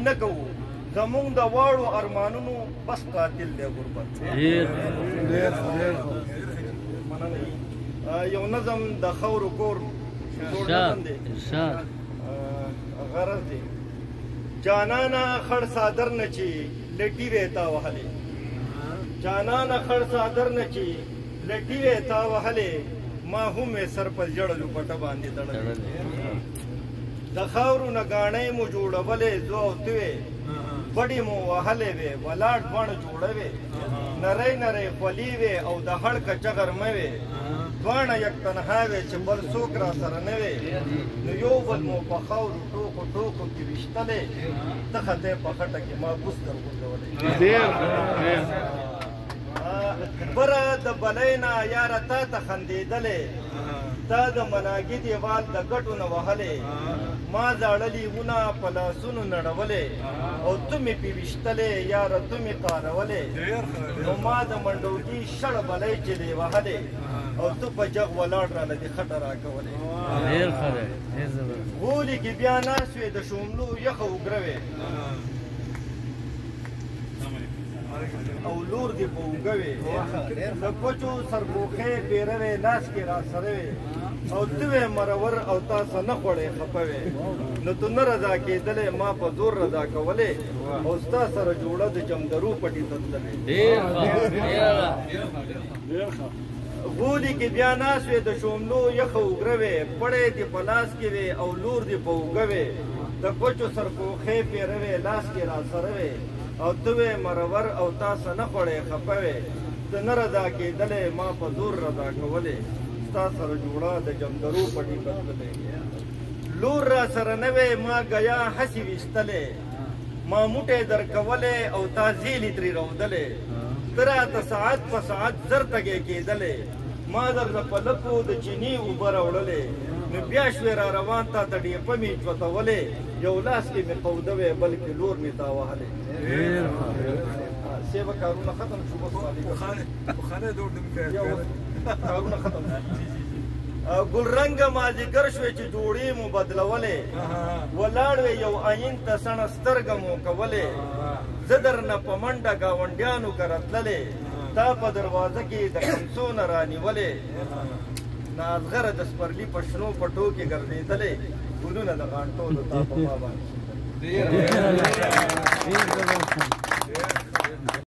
نه کوو زمونږ د واړو ارمانونو بس قاتل دی غربت. یو نظم د خاورو کور جوړ نظم دی غرض دی جانانا خړ صادر نه چې لټي وې تا وهلې جانانا خړ صادر نه چې لټي وې تا وهلې ما هم سر په جړلو پټه باندې تړلې د خاورو نه ګاڼۍ مو جوړولې زو او توې بډې مو وهلې وې ولاړ بڼ جوړوې نری نری خولې وې او د هړ کچه غرمه وې دواړه یک تنها وې چې بل څوک را سره نه وې نو یو بل مو په خاورو ټوکو ټوکو کې ویشتلې ته خطې په خټه کې ما بوس درغورځولې بره د بلۍ نه یاره تا ته خندېدلې تا د مناګي دیوال د ګټو نه وهلې ما زاړه لیوونه په لاسونو نړولې او تو مې پې ویشتلې یاره تو مې قارولې نو ما د منډوګي شړ بلۍ چې دی وهلې او تو په جغ ولاړ راله دې خټه راکولې غولي کې بیا ناست وې د شوملو یخه اوګره وې او لور دې په اوږه وې د کوچو سرپوښې پیره وې لاس کې را سره وې او ته وې مرور او تاسو نه خوړې خفه وې نو تو نه رضا کېدلې ما په زور رضا کولې او ستا سره جوړه د جمدرو پټي ته تللې غولي کې بیا ناست وې د شوملو یخه اوګره وې پړې دې په لاس کې وې او لور دې په اوږه وې د کوچو سرپوښې پیره وې لاس کې را سره وې او ته وې مرور او تاسو نه خوړې خفه وې ته نه رضا کېدلې ما په زور رضا کولې ستا سره جوړه د جمدرو پټي ته تللې لور را سره نه وې ما ګیا هسې ویشتلې ما موټې درکولې او تا زیلې ترې رودلې ته راته ساعت په ساعت زر تګې کېدلې ما درله په لپو د چیني اوبه راوړلې نو بیا شوې را روان تا ته ډېپه مې چوتولې یو لاس کې مې قوده وې بلکې لور مې تا وهلې سیبه کارونه ختم شو بس کارونه ختم ګلرنګه مازدیګر شوې چې جوړې مو بدلولې ولاړ وې یو آیین ته سڼه سترګه مو کولې زه درنه په منډه ګاونډیانو کره تللې تا په دروازه کې د کمڅو نه رانیولې نازغره د سپرلي په شنو پټو کې ګرځېدلې ګلونه د غانټو د تا په ما باندې